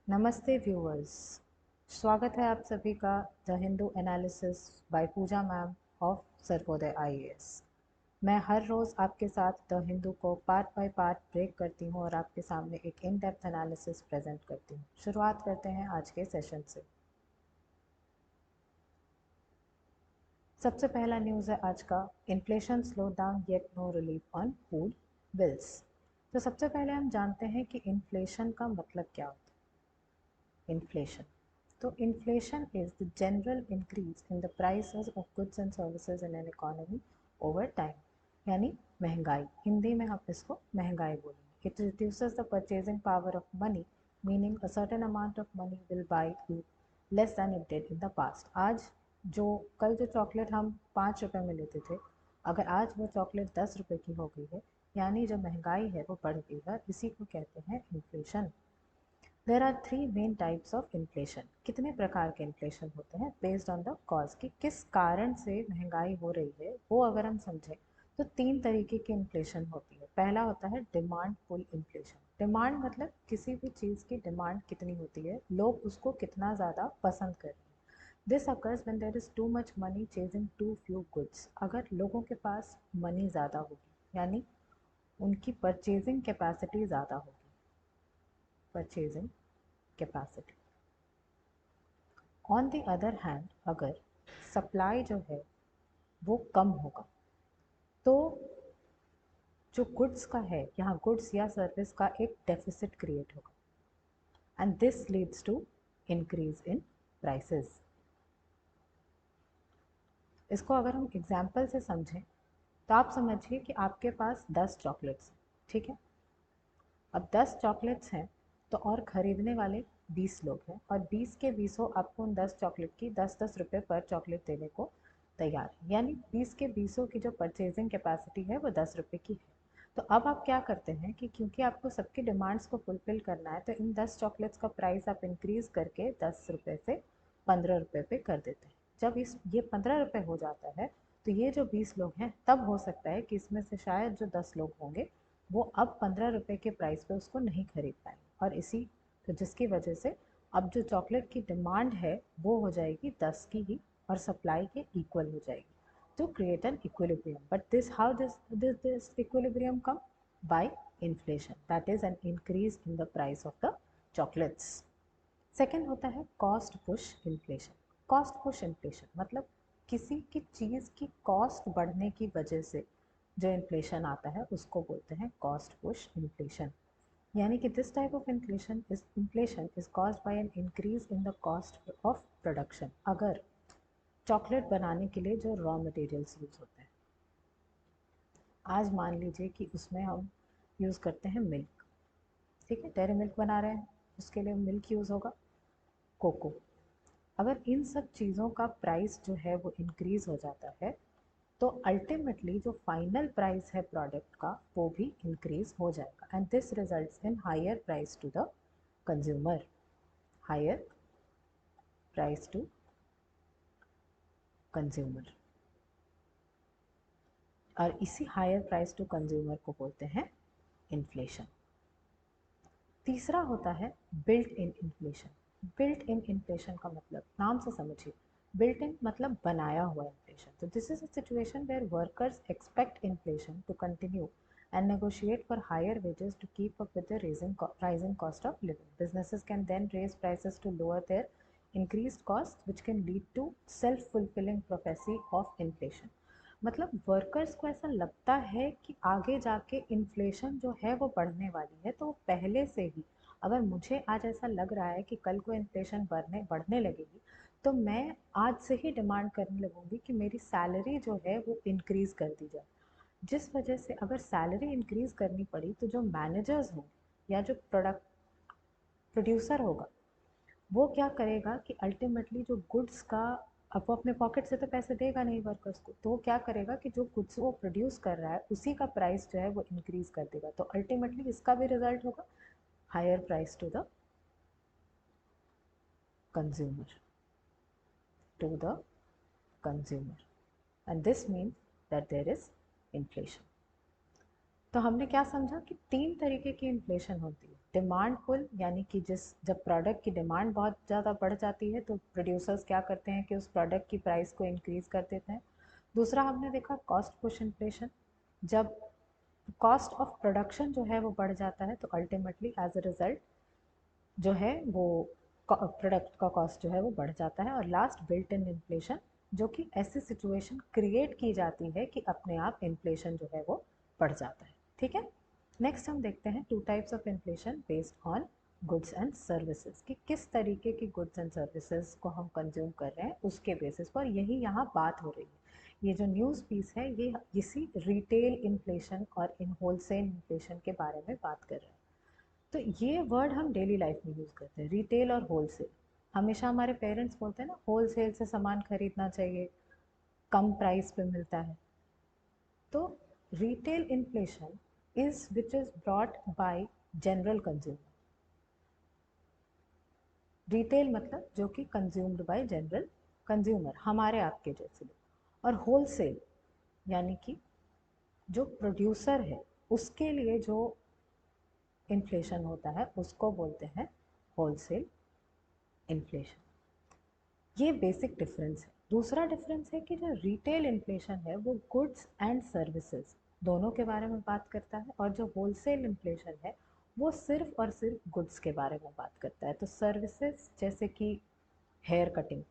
नमस्ते व्यूअर्स। स्वागत है आप सभी का the Hindu analysis by Pooja ma'am of Sarvodaya IAS. मैं हर रोज़ आपके साथ द हिंदू को पार्ट बाय पार्ट ब्रेक करती हूँ और आपके सामने एक इन डेप्थ एनालिसिस प्रेजेंट करती हूँ। शुरुआत करते हैं आज के सेशन से। सबसे पहला न्यूज़ है आज का, inflation slow down yet no relief on food bills. तो सबसे पहले हम जानते हैं कि इन्फ्लेशन का मतलब क्या होता है। इन्फ्लेशन, तो inflation is the general increase in the prices of goods and services in an economy over time, यानी महंगाई। हिंदी में हम इसको महंगाई बोलेंगे। It reduces the purchasing power of money, meaning a certain amount of money will by you less than it did in the past. आज जो कल जो चॉकलेट हम 5 रुपये में लेते थे, अगर आज वो चॉकलेट 10 रुपये की हो गई है, यानी जो महंगाई है वो बढ़ गई है। इसी को कहते हैं inflation. There are three main types of inflation. कितने प्रकार के इन्फ्लेशन होते हैं बेस्ड ऑन द कॉज, कि किस कारण से महंगाई हो रही है, वो अगर हम समझें तो तीन तरीके की इन्फ्लेशन होती है। पहला होता है डिमांड पुल इन्फ्लेशन। डिमांड मतलब किसी भी चीज़ की डिमांड कितनी होती है, लोग उसको कितना ज़्यादा पसंद कर रहे हैं। This occurs when there is too much money chasing too few goods. अगर लोगों के पास मनी ज़्यादा होगी, यानी उनकी परचेजिंग कैपेसिटी ज़्यादा होगी, purchasing capacity. On the other hand अगर सप्लाई जो है वो कम होगा, तो जो गुड्स का है, यहाँ गुड्स या सर्विस का एक डेफिसिट क्रिएट होगा and this leads to increase in prices. इसको अगर हम एग्जाम्पल से समझें तो आप समझिए कि आपके पास 10 चॉकलेट्स, ठीक है। अब 10 चॉकलेट्स हैं तो और ख़रीदने वाले 20 लोग हैं, और 20 के 20 आपको उन 10 चॉकलेट की 10-10 रुपये पर चॉकलेट देने को तैयार है, यानी 20 के 20 की जो परचेजिंग कैपेसिटी है वो 10 रुपये की है। तो अब आप क्या करते हैं कि क्योंकि आपको सबकी डिमांड्स को फुलफ़िल करना है, तो इन 10 चॉकलेट्स का प्राइस आप इंक्रीज़ करके 10 रुपये से 15 रुपये पे कर देते हैं। जब ये 15 रुपये हो जाता है, तो ये जो 20 लोग हैं, तब हो सकता है कि इसमें से शायद जो 10 लोग होंगे वो अब 15 रुपये के प्राइस पे उसको नहीं खरीद पाएंगे, और इसी तो जिसकी वजह से अब जो चॉकलेट की डिमांड है वो हो जाएगी 10 की ही, और सप्लाई के इक्वल हो जाएगी, to create an equilibrium. But this equilibrium come by inflation, that is an increase in the price of the chocolates. Second होता है cost push inflation. Cost push inflation मतलब किसी की चीज़ की कॉस्ट बढ़ने की वजह से जो इन्फ्लेशन आता है उसको बोलते हैं कॉस्ट पुश इन्फ्लेशन। यानी कि this type of inflation is caused by an increase in the cost of production. अगर चॉकलेट बनाने के लिए जो रॉ मटेरियल्स यूज़ होते हैं, आज मान लीजिए कि उसमें हम यूज़ करते हैं मिल्क, ठीक है, डेयरी मिल्क बना रहे हैं, उसके लिए मिल्क यूज़ होगा, कोको। अगर इन सब चीज़ों का प्राइस जो है वो इंक्रीज़ हो जाता है, तो अल्टीमेटली जो फाइनल प्राइस है प्रोडक्ट का वो भी इंक्रीज़ हो जाएगा, and this results in higher price to the consumer. Higher price to consumer, और इसी हायर प्राइस टू कंज्यूमर को बोलते हैं इन्फ्लेशन। तीसरा होता है built in inflation. Built in inflation का मतलब नाम से समझिए, बिल्ट इन मतलब बनाया हुआ इन्फ्लेशन। तो this is a situation where workers expect inflation to continue and negotiate for higher wages to keep up with the rising cost of living. Businesses can then raise prices to lower their increased costs, which can lead to self-fulfilling prophecy of inflation. मतलब workers को ऐसा लगता है कि आगे जाके inflation जो है वो बढ़ने वाली है, तो पहले से ही, अगर मुझे आज ऐसा लग रहा है कि कल को इन्फ्लेशन बढ़ने लगेगी, तो मैं आज से ही डिमांड करने लगूंगी कि मेरी सैलरी जो है वो इंक्रीज़ कर दी जाए। जिस वजह से अगर सैलरी इंक्रीज़ करनी पड़ी, तो जो मैनेजर्स होंगे या जो प्रोड्यूसर होगा, वो क्या करेगा कि अल्टीमेटली जो गुड्स का, अब वो अपने पॉकेट से तो पैसे देगा नहीं वर्कर्स को, तो वो क्या करेगा कि जो गुड्स वो प्रोड्यूस कर रहा है उसी का प्राइस जो है वो इंक्रीज़ कर देगा। तो अल्टीमेटली इसका भी रिजल्ट होगा higher price to the consumer, to the consumer, and this means that there is inflation. तो हमने क्या समझा कि 3 तरीके की इन्फ्लेशन होती है। डिमांड पुल, यानी कि जब प्रोडक्ट की डिमांड बहुत ज़्यादा बढ़ जाती है तो प्रोड्यूसर्स क्या करते हैं कि उस प्रोडक्ट की प्राइस को इंक्रीज़ कर देते हैं। दूसरा हमने देखा कॉस्ट पुश इन्फ्लेशन, जब कॉस्ट ऑफ प्रोडक्शन जो है वो बढ़ जाता है तो अल्टीमेटली एज अ रिजल्ट जो है वो प्रोडक्ट का कॉस्ट जो है वो बढ़ जाता है। और लास्ट बिल्ट इन इन्फ्लेशन, जो कि ऐसी सिचुएशन क्रिएट की जाती है कि अपने आप इन्फ्लेशन जो है वो बढ़ जाता है। ठीक है, नेक्स्ट हम देखते हैं 2 types of inflation based on goods and services, कि किस तरीके की गुड्स एंड सर्विसेज को हम कंज्यूम कर रहे हैं उसके बेसिस पर यही यहाँ बात हो रही है। ये जो न्यूज़ पीस है ये इसी रिटेल इन्फ्लेशन और इन होलसेल इन्फ्लेशन के बारे में बात कर रहे हैं। तो ये वर्ड हम डेली लाइफ में यूज़ करते हैं, रिटेल और होलसेल। हमेशा हमारे पेरेंट्स बोलते हैं ना, होलसेल से सामान खरीदना चाहिए, कम प्राइस पे मिलता है। तो retail inflation is which is brought by general consumer. Retail मतलब जो कि कंज्यूम्ड बाय जनरल कंज्यूमर, हमारे आपके जैसे लोग। और होलसेल यानी कि जो प्रोड्यूसर है उसके लिए जो इन्फ्लेशन होता है उसको बोलते हैं होलसेल इन्फ्लेशन। ये बेसिक डिफरेंस है। दूसरा डिफरेंस है कि जो रिटेल इन्फ्लेशन है वो गुड्स एंड सर्विसेज दोनों के बारे में बात करता है, और जो होलसेल इन्फ्लेशन है वो सिर्फ और सिर्फ गुड्स के बारे में बात करता है। तो सर्विसेज जैसे कि हेयर कटिंग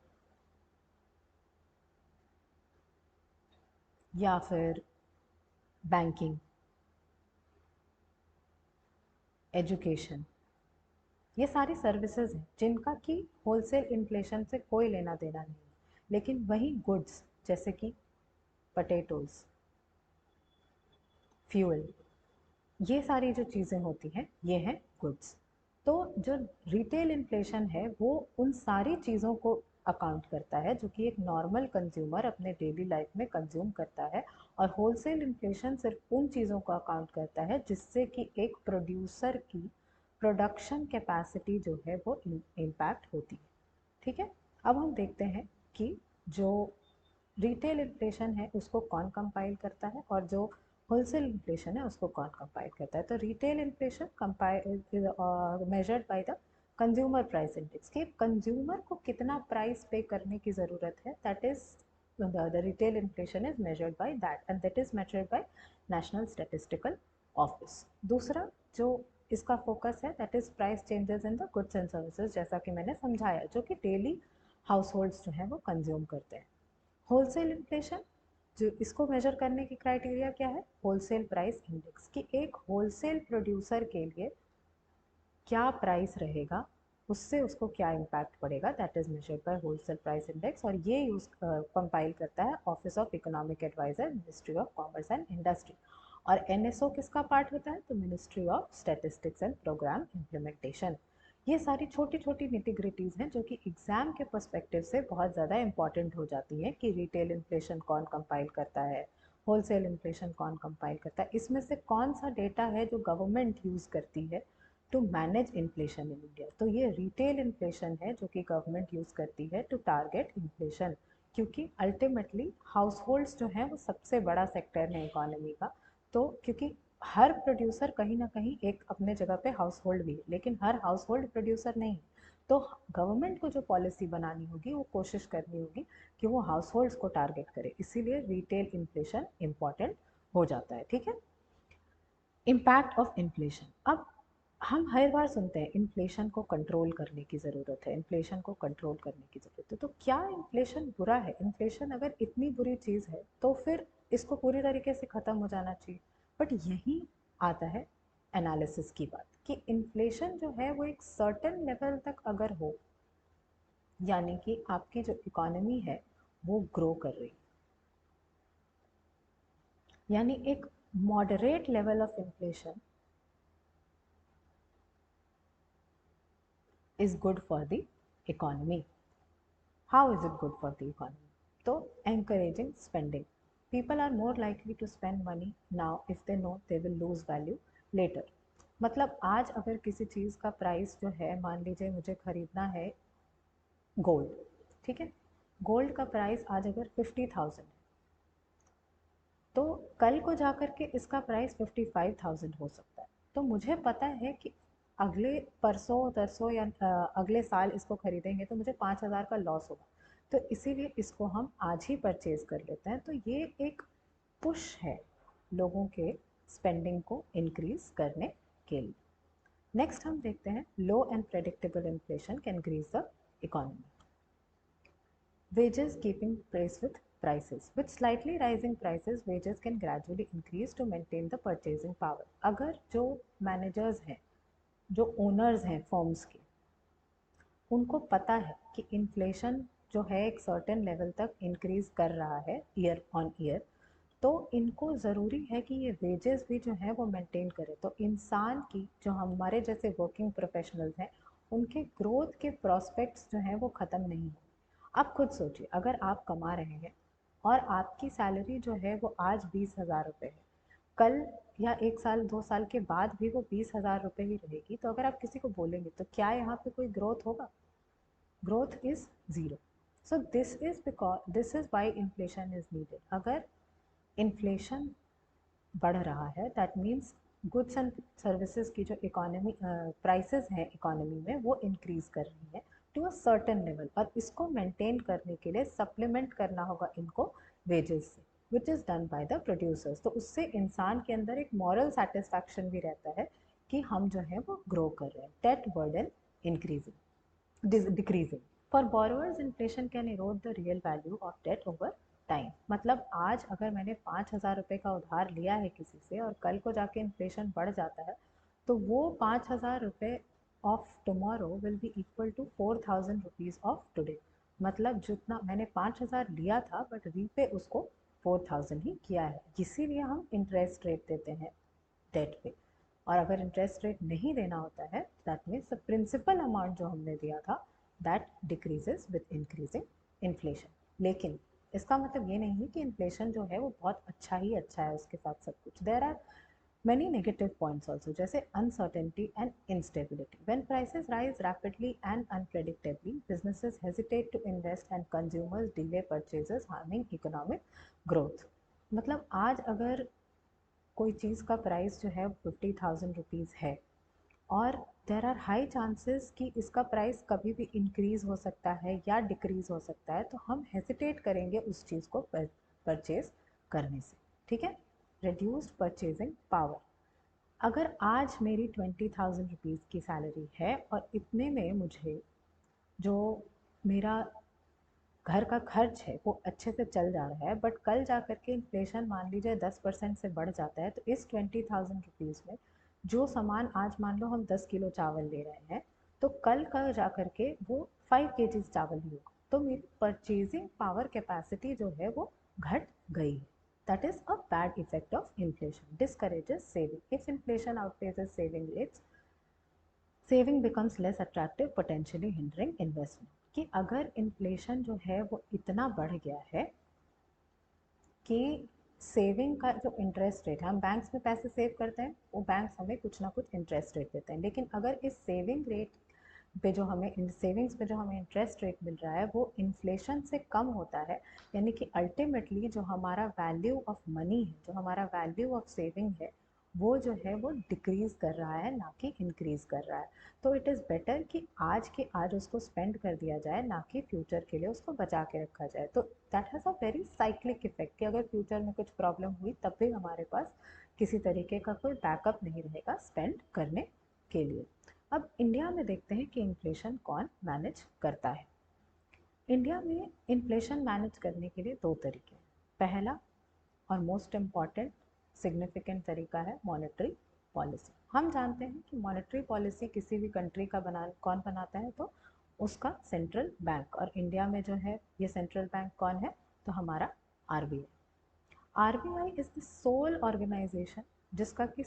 या फिर बैंकिंग, एजुकेशन, ये सारी सर्विसेज हैं जिनका कि होलसेल इन्फ्लेशन से कोई लेना देना नहीं है। लेकिन वही गुड्स जैसे कि पटेटोज़, फ्यूल, ये सारी जो चीज़ें होती हैं ये हैं गुड्स। तो जो रिटेल इन्फ्लेशन है वो उन सारी चीज़ों को अकाउंट करता है जो कि एक नॉर्मल कंज्यूमर अपने डेली लाइफ में कंज्यूम करता है। और होलसेल इन्फ्लेशन सिर्फ उन चीज़ों को अकाउंट करता है जिससे कि एक प्रोड्यूसर की प्रोडक्शन कैपेसिटी जो है वो इम्पैक्ट होती है। ठीक है, अब हम देखते हैं कि जो रिटेल इन्फ्लेशन है उसको कौन कंपाइल करता है और जो होलसेल इन्फ्लेशन है उसको कौन कंपाइल करता है। तो retail inflation measured by the consumer price index, कि कंज्यूमर को कितना प्राइस पे करने की ज़रूरत है, that is the retail inflation is measured by that and that is measured bye national statistical office. दूसरा जो इसका फोकस है that is price changes in the goods and services, जैसा कि मैंने समझाया, जो कि डेली हाउस होल्ड्स जो है वो कंज्यूम करते हैं। होलसेल इन्फ्लेशन, जो इसको मेजर करने की क्राइटेरिया क्या है, होलसेल प्राइस इंडेक्स, कि एक होलसेल प्रोड्यूसर के लिए क्या प्राइस रहेगा, उससे उसको क्या इम्पैक्ट पड़ेगा, that is measured by wholesale price index. और ये यूज कंपाइल करता है office of economic adviser, ministry of commerce and industry. और एनएसओ किसका पार्ट होता है, तो ministry of statistics and programme implementation. ये सारी छोटी छोटी निटिग्रिटीज़ हैं जो कि एग्जाम के पर्सपेक्टिव से बहुत ज़्यादा इंपॉर्टेंट हो जाती हैं, कि रिटेल इन्फ्लेशन कौन कंपाइल करता है, होलसेल इन्फ्लेशन कौन कंपाइल करता है, इसमें से कौन सा डेटा है जो गवर्नमेंट यूज़ करती है to manage inflation in India. तो ये रिटेल इन्फ्लेशन है जो कि गवर्नमेंट यूज़ करती है टू टारगेट इन्फ्लेशन, क्योंकि अल्टीमेटली हाउस होल्ड्स जो हैं वो सबसे बड़ा सेक्टर है इकोनॉमी का। तो क्योंकि हर प्रोड्यूसर कहीं ना कहीं एक अपने जगह पे हाउस होल्ड भी है, लेकिन हर हाउस होल्ड प्रोड्यूसर नहीं है। तो गवर्नमेंट को जो पॉलिसी बनानी होगी वो कोशिश करनी होगी कि वो हाउस होल्ड्स को टारगेट करे, इसीलिए रिटेल इन्फ्लेशन इम्पॉर्टेंट हो जाता है। ठीक है, इम्पैक्ट ऑफ इन्फ्लेशन। अब हम हर बार सुनते हैं इन्फ्लेशन को कंट्रोल करने की ज़रूरत है, इन्फ्लेशन को कंट्रोल करने की ज़रूरत है। तो क्या इन्फ्लेशन बुरा है? इन्फ्लेशन अगर इतनी बुरी चीज़ है तो फिर इसको पूरी तरीके से ख़त्म हो जाना चाहिए। बट यही आता है एनालिसिस की बात, कि इन्फ्लेशन जो है वो एक सर्टेन लेवल तक अगर हो, यानी कि आपकी जो इकोनॉमी है वो ग्रो कर रही, यानी एक moderate level of inflation is good for the economy. How is it good for the economy? So, encouraging spending. People are more likely to spend money now if they know they will lose value later. मतलब आज अगर किसी चीज़ का price जो है, मान लीजिए मुझे खरीदना है गोल्ड, ठीक है, गोल्ड का प्राइस आज अगर 50,000 है, तो कल को जाकर के इसका प्राइस 55,000 हो सकता है। तो मुझे पता है कि अगले परसों तरसों या अगले साल इसको खरीदेंगे तो मुझे 5,000 का लॉस होगा, तो इसीलिए इसको हम आज ही परचेज कर लेते हैं। तो ये एक पुश है लोगों के स्पेंडिंग को इंक्रीज करने के लिए। नेक्स्ट हम देखते हैं low and predictable inflation can increase the economy. Wages keeping pace with prices. With slightly rising prices, wages can gradually increase to maintain the purchasing power. अगर जो मैनेजर्स हैं, जो ओनर्स हैं फर्म्स के, उनको पता है कि इन्फ्लेशन जो है एक सर्टेन लेवल तक इंक्रीज कर रहा है ईयर ऑन ईयर, तो इनको ज़रूरी है कि ये वेजेस भी जो है वो मेंटेन करें। तो इंसान की जो हमारे जैसे वर्किंग प्रोफेशनल्स हैं, उनके ग्रोथ के प्रॉस्पेक्ट्स जो हैं वो ख़त्म नहीं हो। आप खुद सोचिए, अगर आप कमा रहे हैं और आपकी सैलरी जो है वो आज 20,000 रुपये है, कल या 1 साल 2 साल के बाद भी वो 20,000 रुपये ही रहेगी, तो अगर आप किसी को बोलेंगे तो क्या यहाँ पे कोई ग्रोथ होगा? Growth is zero. So this is why inflation is needed. अगर इन्फ्लेशन बढ़ रहा है, that means goods and services की जो इकोनॉमी प्राइसेस हैं इकोनॉमी में, वो इंक्रीज कर रही है टू अ सर्टेन लेवल, और इसको मेंटेन करने के लिए सप्लीमेंट करना होगा इनको वेजेस से, which is done by the producers. तो उससे इंसान के अंदर एक मॉरल सेटिस्फैक्शन भी रहता है कि हम जो है वो ग्रो कर रहे हैं। Debt burden increasing decreasing. For borrowers inflation can erode the real value of debt over time. मतलब आज अगर मैंने 5,000 रुपये का उधार लिया है किसी से और कल को जाके इन्फ्लेशन बढ़ जाता है, तो वो 5,000 रुपये of tomorrow will be equal to 4,000 rupees of today. मतलब जितना मैंने 5,000 लिया था बट रीपे उसको 4,000 ही किया है। इसीलिए हम इंटरेस्ट रेट देते हैं डेट पे। और अगर इंटरेस्ट रेट नहीं देना होता है, that means the principal amount जो हमने दिया था that decreases with increasing inflation. लेकिन इसका मतलब ये नहीं है कि इन्फ्लेशन जो है वो बहुत अच्छा ही अच्छा है, उसके साथ सब कुछ। There are many negative points also, जैसे uncertainty and instability. When prices rise rapidly and unpredictably, businesses hesitate to invest and consumers delay purchases, harming economic growth. मतलब आज अगर कोई चीज़ का प्राइस जो है 50,000 रुपीज़ है और देर आर हाई चांसेस कि इसका प्राइस कभी भी इंक्रीज़ हो सकता है या डिक्रीज़ हो सकता है, तो हम हेसिटेट करेंगे उस चीज़ को परचेज करने से। ठीक है। Reduced purchasing power. अगर आज मेरी 20,000 रुपीज़ की सैलरी है और इतने में मुझे जो मेरा घर का खर्च है वो अच्छे से चल जा रहा है, बट कल जा कर के इन्फ्लेशन मान लीजिए 10% से बढ़ जाता है, तो इस 20,000 रुपीज़ में जो सामान आज मान लो हम 10 किलो चावल ले रहे हैं, तो कल का जा कर के वो 5 kg चावल ही होगा। तो मेरी परचेजिंग पावर कैपेसिटी जो है वो घट गई है। That is a bad effect of inflation. Discourages saving. If inflation outpaces saving rates, saving becomes less attractive, potentially hindering investment. कि अगर इन्फ्लेशन जो है वो इतना बढ़ गया है कि सेविंग का जो इंटरेस्ट रेट है, हम बैंक्स में पैसे सेव करते हैं, वो बैंक्स हमें कुछ ना कुछ इंटरेस्ट रेट देते हैं, लेकिन अगर इस सेविंग रेट पे जो हमें सेविंग्स पे जो हमें इंटरेस्ट रेट मिल रहा है वो इन्फ्लेशन से कम होता है, यानी कि अल्टीमेटली जो हमारा वैल्यू ऑफ मनी है, जो हमारा वैल्यू ऑफ सेविंग है, वो जो है वो डिक्रीज़ कर रहा है, ना कि इंक्रीज़ कर रहा है। तो इट इज़ बेटर कि आज के आज उसको स्पेंड कर दिया जाए, ना कि फ्यूचर के लिए उसको बचा के रखा जाए। तो that has a very cyclic effect कि अगर फ्यूचर में कुछ प्रॉब्लम हुई तब भी हमारे पास किसी तरीके का कोई बैकअप नहीं रहेगा स्पेंड करने के लिए। अब इंडिया में देखते हैं कि इन्फ्लेशन कौन मैनेज करता है। इंडिया में इन्फ्लेशन मैनेज करने के लिए दो तरीके हैं। पहला और मोस्ट इम्पॉर्टेंट सिग्निफिकेंट तरीका है मॉनेटरी पॉलिसी। हम जानते हैं कि मॉनेटरी पॉलिसी किसी भी कंट्री का कौन बनाता है, तो उसका सेंट्रल बैंक। और इंडिया में जो है ये सेंट्रल बैंक कौन है, तो हमारा RBI. RBI is the sole organisation जिसका कि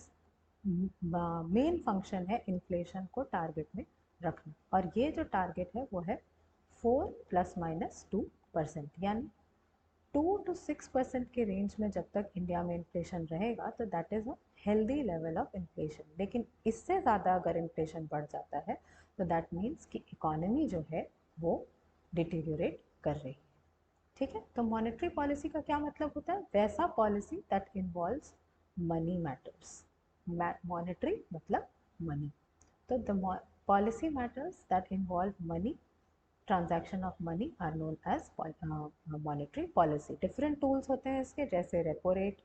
मेन फंक्शन है इन्फ्लेशन को टारगेट में रखना, और ये जो टारगेट है वो है 4 ± 2%, यानी 2 to 6% के रेंज में जब तक इंडिया में इन्फ्लेशन रहेगा तो that is a healthy level of inflation. लेकिन इससे ज़्यादा अगर इन्फ्लेशन बढ़ जाता है तो दैट मीन्स कि इकोनॉमी जो है वो डिटीरियोरेट कर रही है। ठीक है, तो मॉनेटरी पॉलिसी का क्या मतलब होता है? वैसा policy that involves money matters. Monetary मतलब मनी, तो the policy matters that involve money, transaction of money are known as monetary policy. Different tools होते हैं इसके, जैसे repo rate,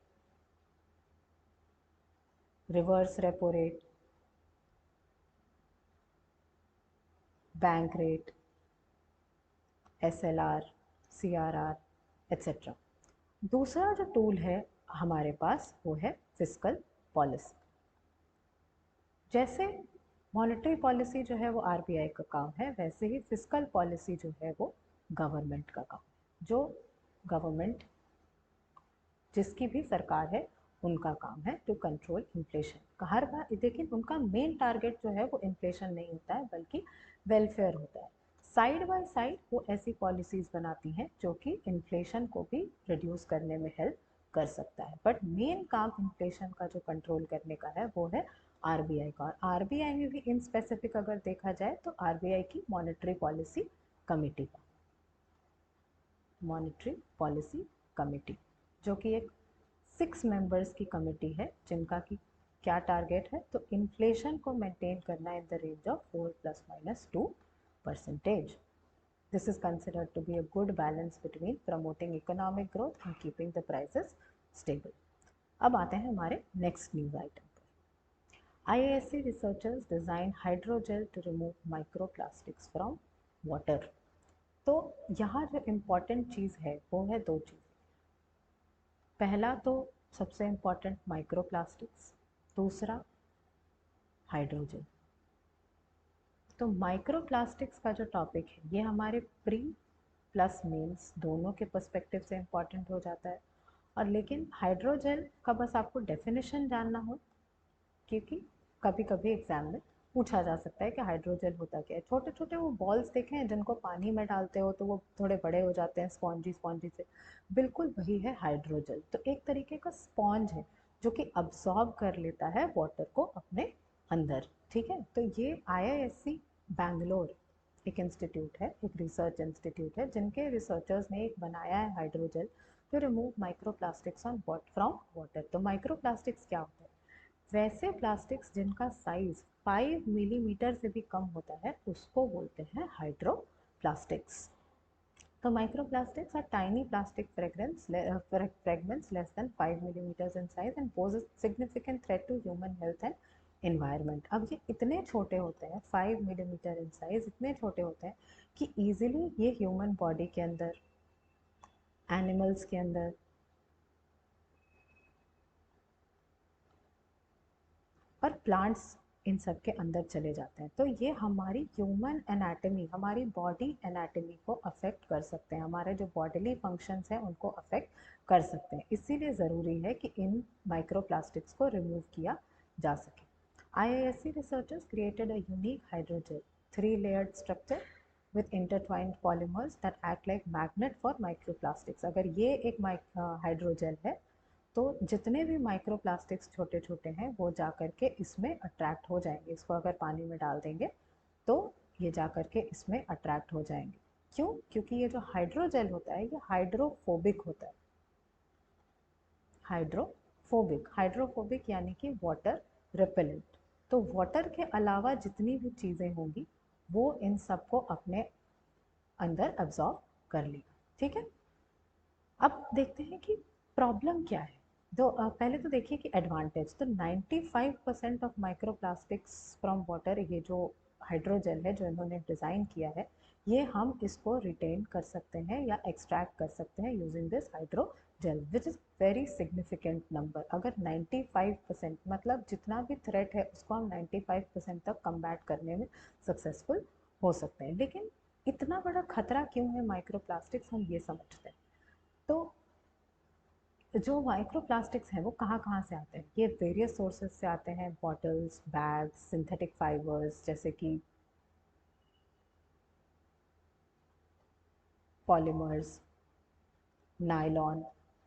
reverse repo rate, bank rate, SLR, CRR, etc. दूसरा जो tool है हमारे पास वो है फिस्कल पॉलिसी। जैसे मॉनेटरी पॉलिसी जो है वो RBI का काम है, वैसे ही फिस्कल पॉलिसी जो है वो गवर्नमेंट का काम है। जो गवर्नमेंट, जिसकी भी सरकार है, उनका काम है टू कंट्रोल इन्फ्लेशन। हर बार लेकिन उनका मेन टारगेट जो है वो इन्फ्लेशन नहीं होता है, बल्कि वेलफेयर होता है। साइड बाय साइड वो ऐसी पॉलिसीज़ बनाती हैं जो कि इन्फ्लेशन को भी रिड्यूस करने में हेल्प कर सकता है, बट मेन काम इन्फ्लेशन का जो कंट्रोल करने का है वो है RBI का। और RBI में भी इन स्पेसिफिक अगर देखा जाए तो RBI की मॉनेटरी पॉलिसी कमेटी का, मॉनेटरी पॉलिसी कमेटी, जो कि एक 6 मेंबर्स की कमेटी है, जिनका की क्या टारगेट है, तो इन्फ्लेशन को मेंटेन करना in the range of 4 ± 2%. This is considered to be a good balance between promoting economic growth and keeping the prices stable. अब आते हैं हमारे नेक्स्ट न्यूज़ आइटम पर। IISc researchers design hydrogel to remove microplastics from water. तो यहाँ जो important चीज़ है वो है दो चीज़। पहला तो सबसे इम्पोर्टेंट माइक्रोप्लास्टिक्स, दूसरा हाइड्रोजन। तो माइक्रोप्लास्टिक्स का जो टॉपिक है ये हमारे प्री प्लस मेंस दोनों के पर्सपेक्टिव से इम्पॉर्टेंट हो जाता है। और लेकिन हाइड्रोजेल का बस आपको डेफिनेशन जानना हो, क्योंकि कभी कभी एग्जाम में पूछा जा सकता है कि हाइड्रोजेल होता क्या है। छोटे छोटे वो बॉल्स देखे हैं जिनको पानी में डालते हो तो वो थोड़े बड़े हो जाते हैं स्पॉन्जी स्पॉन्जी से, बिल्कुल वही है हाइड्रोजेल। तो एक तरीके का स्पॉन्ज है जो कि अब्सॉर्ब कर लेता है वाटर को अपने अंदर। ठीक है, तो ये IISc बैंगलोर एक इंस्टीट्यूट है, एक रिसर्च इंस्टीट्यूट है, जिनके रिसर्चर्स ने एक बनाया है hydrogel to remove microplastics on from water. तो माइक्रोप्लास्टिक्स क्या होता है? वैसे प्लास्टिक्स जिनका साइज 5 मिलीमीटर से भी कम होता है उसको बोलते हैं हाइड्रोप्लास्टिक्स। So microplastics are tiny plastic fragments less than 5 millimeters in size and pose a significant threat to human health and environment. अब ये इतने छोटे होते हैं, 5 मिलीमीटर इन साइज, इतने छोटे होते हैं कि easily ये ह्यूमन बॉडी के अंदर, एनिमल्स के अंदर और प्लांट्स, इन सब के अंदर चले जाते हैं। तो ये हमारी ह्यूमन एनाटमी, हमारी बॉडी एनाटमी को अफेक्ट कर सकते हैं, हमारे जो बॉडीली फंक्शंस हैं उनको अफेक्ट कर सकते हैं। इसीलिए ज़रूरी है कि इन माइक्रोप्लास्टिक्स को रिमूव किया जा सके। IISc researchers created a unique hydrogel, 3-layered structure with intertwined polymers that act like magnet for microplastics. अगर ये एक हाइड्रोजेल है तो जितने भी माइक्रोप्लास्टिक्स छोटे छोटे हैं वो जा कर के इसमें अट्रैक्ट हो जाएंगे। इसको अगर पानी में डाल देंगे तो ये जा कर के इसमें अट्रैक्ट हो जाएंगे। क्यों? क्योंकि ये जो हाइड्रोजेल होता है ये हाइड्रोफोबिक होता है। हाइड्रोफोबिक, हाइड्रोफोबिक यानी कि वाटर रिपेलेंट। तो वाटर के अलावा जितनी भी चीज़ें होंगी वो इन सबको अपने अंदर अब्जॉर्ब कर लेगा। ठीक है, अब देखते हैं कि प्रॉब्लम क्या है। तो पहले तो देखिए कि एडवांटेज, तो 95% ऑफ माइक्रोप्लास्टिक्स फ्रॉम वाटर, ये जो हाइड्रोजेल है जो इन्होंने डिज़ाइन किया है, ये हम इसको रिटेन कर सकते हैं या एक्सट्रैक्ट कर सकते हैं using this hydrogel, which is very significant number. अगर 95% मतलब जितना भी थ्रेट है उसको हम 95% तक कम्बैट करने में सक्सेसफुल हो सकते हैं। लेकिन इतना बड़ा खतरा क्यों है माइक्रोप्लास्टिक्स, हम ये समझते हैं। तो जो माइक्रोप्लास्टिक्स हैं वो कहाँ कहाँ से आते हैं? ये वेरियस सोर्सेज से आते हैं, बॉटल्स, बैग्स, सिंथेटिक फाइबर्स जैसे कि पॉलीमर्स, नायलॉन,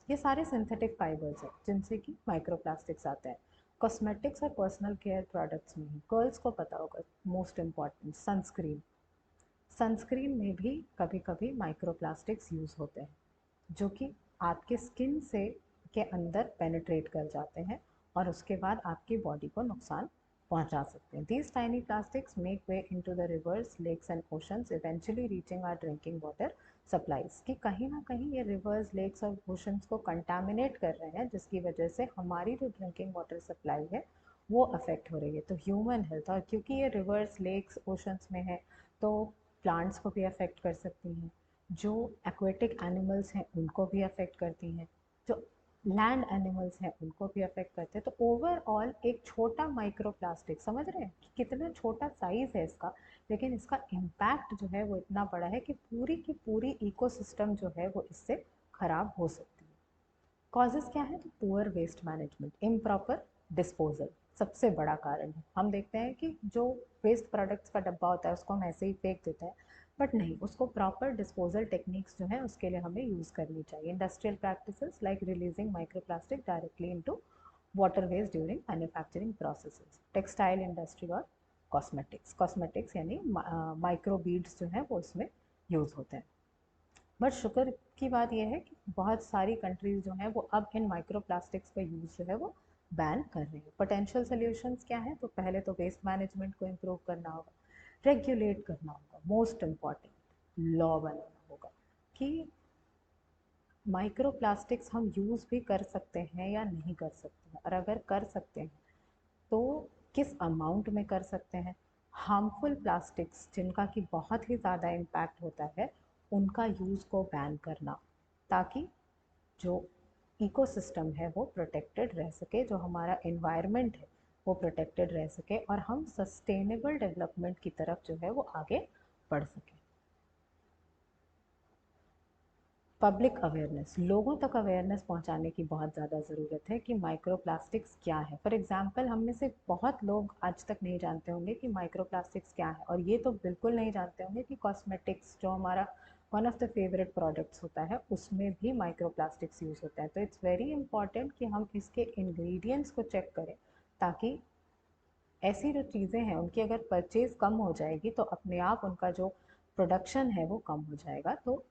ये सारे सिंथेटिक फाइबर्स हैं जिनसे कि माइक्रोप्लास्टिक्स आते हैं। कॉस्मेटिक्स और पर्सनल केयर प्रोडक्ट्स में ही, गर्ल्स को पता होगा मोस्ट इम्पॉर्टेंट सनस्क्रीन, सनस्क्रीन में भी कभी कभी माइक्रोप्लास्टिक्स यूज़ होते हैं। जो कि आपके स्किन से के अंदर पेनिट्रेट कर जाते हैं और उसके बाद आपकी बॉडी को नुकसान पहुंचा सकते हैं। These tiny plastics make way into the rivers, lakes and oceans, eventually reaching our drinking water supplies। कि कहीं ना कहीं ये रिवर्स, लेक्स और ओशंस को कंटामिनेट कर रहे हैं, जिसकी वजह से हमारी जो ड्रिंकिंग वाटर सप्लाई है वो अफेक्ट हो रही है। तो ह्यूमन हेल्थ, और क्योंकि ये रिवर्स, लेक्स, ओशंस में है तो प्लांट्स को भी अफेक्ट कर सकती हैं, जो एक्वेटिक एनिमल्स हैं उनको भी अफेक्ट करती हैं, जो लैंड एनिमल्स हैं उनको भी अफेक्ट करते हैं। तो ओवरऑल एक छोटा माइक्रो प्लास्टिक, समझ रहे हैं कि कितना छोटा साइज है इसका, लेकिन इसका इम्पैक्ट जो है वो इतना बड़ा है कि पूरी की पूरी इकोसिस्टम जो है वो इससे खराब हो सकती है। कॉजेज़ क्या है? तो poor waste management, improper disposal सबसे बड़ा कारण है। हम देखते हैं कि जो वेस्ट प्रोडक्ट्स का डब्बा होता है उसको हम ऐसे ही फेंक देते हैं, बट नहीं, उसको प्रॉपर डिस्पोजल टेक्निक्स जो है उसके लिए हमें यूज़ करनी चाहिए। Industrial practices like releasing microplastic directly into waterways during manufacturing processes. Textile industry और कॉस्मेटिक्स यानी माइक्रो बीड्स जो है वो उसमें यूज़ होते हैं। बट शुक्र की बात यह है कि बहुत सारी कंट्रीज़ जो हैं वो अब इन माइक्रो प्लास्टिक्स का यूज़ जो है वो बैन कर रही है। पोटेंशियल सॉल्यूशंस क्या है? तो पहले तो वेस्ट मैनेजमेंट को इम्प्रूव करना होगा, रेगुलेट करना होगा, मोस्ट इम्पॉर्टेंट लॉ बनाना होगा कि माइक्रो प्लास्टिक्स हम यूज़ भी कर सकते हैं या नहीं कर सकते हैं, और अगर कर सकते हैं तो किस अमाउंट में कर सकते हैं। हार्मफुल प्लास्टिक्स जिनका कि बहुत ही ज़्यादा इम्पैक्ट होता है उनका यूज़ को बैन करना, ताकि जो इकोसिस्टम है वो प्रोटेक्टेड रह सके, जो हमारा एनवायरनमेंट है वो प्रोटेक्टेड रह सके और हम सस्टेनेबल डेवलपमेंट की तरफ जो है वो आगे बढ़ सके। पब्लिक अवेयरनेस, लोगों तक अवेयरनेस पहुंचाने की बहुत ज़्यादा ज़रूरत है कि माइक्रो प्लास्टिक्स क्या है। फॉर एग्जांपल, हम में से बहुत लोग आज तक नहीं जानते होंगे कि माइक्रो प्लास्टिक्स क्या है, और ये तो बिल्कुल नहीं जानते होंगे कि कॉस्मेटिक्स जो हमारा one of the favourite products होता है उसमें भी माइक्रो प्लास्टिक्स यूज़ होता है। तो इट्स वेरी इंपॉर्टेंट कि हम इसके इंग्रेडिएंट्स को चेक करें, ताकि ऐसी जो चीज़ें हैं उनकी अगर परचेज़ कम हो जाएगी तो अपने आप उनका जो प्रोडक्शन है वो कम हो जाएगा, तो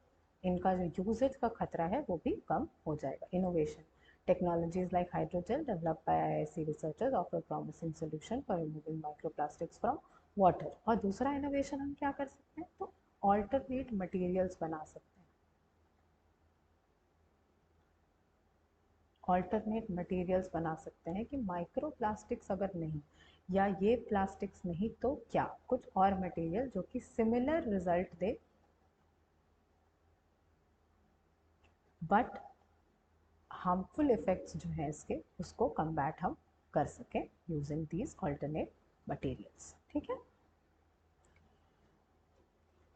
इनका जो यूजेज का खतरा है वो भी कम हो जाएगा। Innovation, technologies like hydrogel developed by IIC researchers offer promising solution for removing microplastics from water. और दूसरा इनोवेशन हम क्या कर सकते हैं? तो ऑल्टरनेट मटेरियल्स बना सकते हैं। ऑल्टरनेट मटेरियल्स बना सकते हैं कि माइक्रो प्लास्टिक्स अगर नहीं, या ये प्लास्टिक्स नहीं, तो क्या कुछ और मटेरियल जो कि similar result they but harmful effects जो हैं इसके उसको कम्बैट हम कर सकें यूजिंग दीज ऑल्टरनेट मटेरियल्स। ठीक है।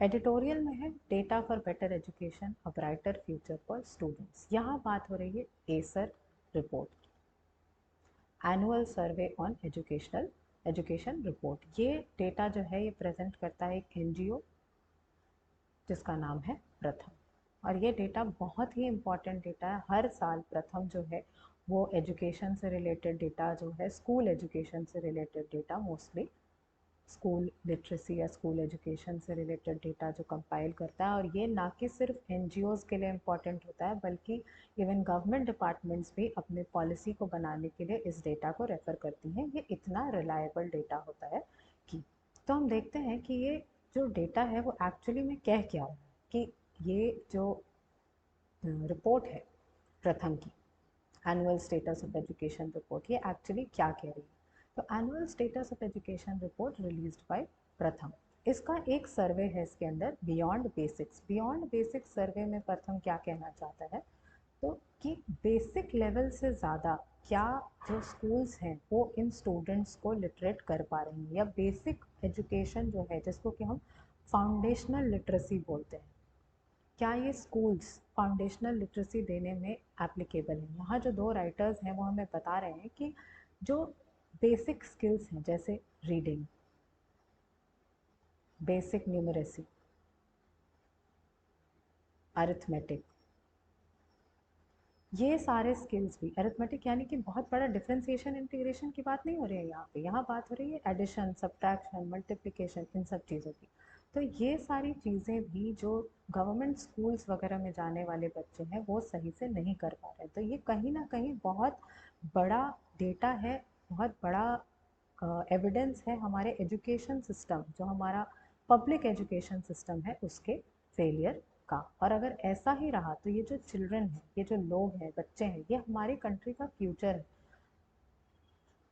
एडिटोरियल में है data for better education, a brighter future for students. यहाँ बात हो रही है Acer report, annual survey on education report. ये डेटा जो है ये प्रेजेंट करता है एक एनजीओ जिसका नाम है प्रथम, और ये डेटा बहुत ही इम्पॉर्टेंट डेटा है। हर साल प्रथम जो है वो एजुकेशन से रिलेटेड डेटा जो है, स्कूल एजुकेशन से related data, mostly school literacy या स्कूल एजुकेशन से रिलेटेड डेटा जो कंपाइल करता है, और ये ना कि सिर्फ एनजीओज़ के लिए इम्पॉर्टेंट होता है बल्कि इवन गवर्नमेंट डिपार्टमेंट्स भी अपने पॉलिसी को बनाने के लिए इस डेटा को रेफ़र करती हैं। ये इतना रिलायबल डेटा होता है कि, तो हम देखते हैं कि ये जो डेटा है वो एक्चुअली में कह क्या रहा है, कि ये जो रिपोर्ट है प्रथम की, annual status of education report, ये एक्चुअली क्या कह रही है। तो annual status of education report released by प्रथम, इसका एक सर्वे है इसके अंदर, बियॉन्ड बेसिक्स। बियॉन्ड बेसिक्स सर्वे में प्रथम क्या कहना चाहता है? तो कि बेसिक लेवल से ज़्यादा क्या जो स्कूल्स हैं वो इन स्टूडेंट्स को लिटरेट कर पा रही हैं, या बेसिक एजुकेशन जो है जिसको कि हम फाउंडेशनल लिटरेसी बोलते हैं, क्या ये स्कूल्स फाउंडेशनल लिटरेसी देने में एप्लीकेबल हैं। यहाँ जो दो राइटर्स हैं वो हमें बता रहे हैं कि जो बेसिक स्किल्स हैं जैसे रीडिंग, बेसिक न्यूमरेसी, अरिथमेटिक, ये सारे स्किल्स भी, अरिथमेटिक यानी कि बहुत बड़ा डिफ्रेंसिएशन इंटीग्रेशन की बात नहीं हो रही है यहाँ पे, यहाँ बात हो रही है एडिशन, सब्ट्रैक्शन, मल्टीप्लिकेशन, इन सब चीज़ों की। तो ये सारी चीज़ें भी जो गवर्नमेंट स्कूल्स वगैरह में जाने वाले बच्चे हैं वो सही से नहीं कर पा रहे। तो ये कहीं ना कहीं बहुत बड़ा डेटा है, बहुत बड़ा एविडेंस है हमारे एजुकेशन सिस्टम, जो हमारा पब्लिक एजुकेशन सिस्टम है उसके फेलियर का। और अगर ऐसा ही रहा तो ये जो चिल्ड्रन है, ये जो लोग हैं, बच्चे हैं, ये हमारी कंट्री का फ्यूचर है।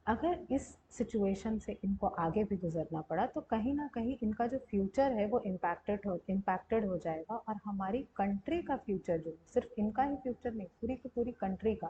अगर इस सिचुएशन से इनको आगे भी गुजरना पड़ा तो कहीं ना कहीं इनका जो फ्यूचर है वो इम्पैक्टेड हो जाएगा, और हमारी कंट्री का फ्यूचर जो है, सिर्फ इनका ही फ्यूचर नहीं, पूरी की पूरी कंट्री का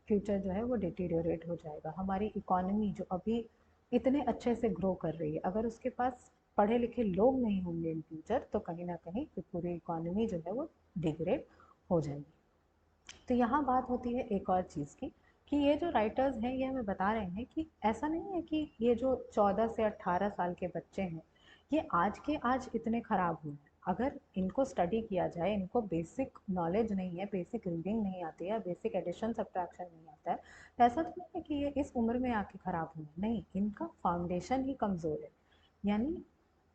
फ्यूचर जो है वो डिटीरियोरेट हो जाएगा। हमारी इकोनॉमी जो अभी इतने अच्छे से ग्रो कर रही है, अगर उसके पास पढ़े लिखे लोग नहीं होंगे इन फ्यूचर, तो कहीं ना कहीं पूरी इकोनॉमी जो है वो डिग्रेड हो जाएगी। तो यहाँ बात होती है एक और चीज़ की, कि ये जो राइटर्स हैं ये हमें बता रहे हैं कि ऐसा नहीं है कि ये जो 14 से 18 साल के बच्चे हैं ये आज के आज इतने ख़राब हुए हैं। अगर इनको स्टडी किया जाए, इनको बेसिक नॉलेज नहीं है, बेसिक रीडिंग नहीं आती है, बेसिक एडिशन सब्ट्रैक्शन नहीं आता है, तो ऐसा तो नहीं है कि ये इस उम्र में आके ख़राब हुए। नहीं, इनका फाउंडेशन ही कमज़ोर है। यानी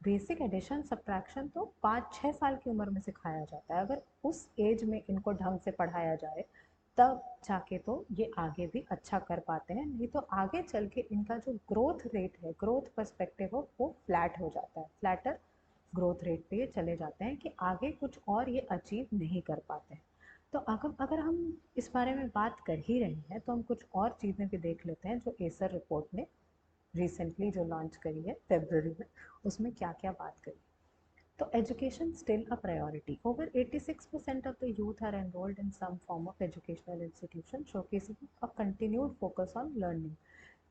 बेसिक एडिशन सब्ट्रैक्शन तो 5-6 साल की उम्र में सिखाया जाता है। अगर उस एज में इनको ढंग से पढ़ाया जाए तब जाके तो ये आगे भी अच्छा कर पाते हैं, नहीं तो आगे चल के इनका जो ग्रोथ रेट है, ग्रोथ पर्सपेक्टिव हो, वो फ्लैट हो जाता है। फ्लैटर ग्रोथ रेट पे ये चले जाते हैं कि आगे कुछ और ये अचीव नहीं कर पाते हैं। तो अगर हम इस बारे में बात कर ही रहे हैं तो हम कुछ और चीज़ें भी देख लेते हैं जो एसर रिपोर्ट ने रिसेंटली जो लॉन्च करी है फेब्रुअरी में, उसमें क्या क्या बात करी। तो education still a priority. Over 86% of the youth are enrolled in some form of educational institution, showcasing a continued focus on learning.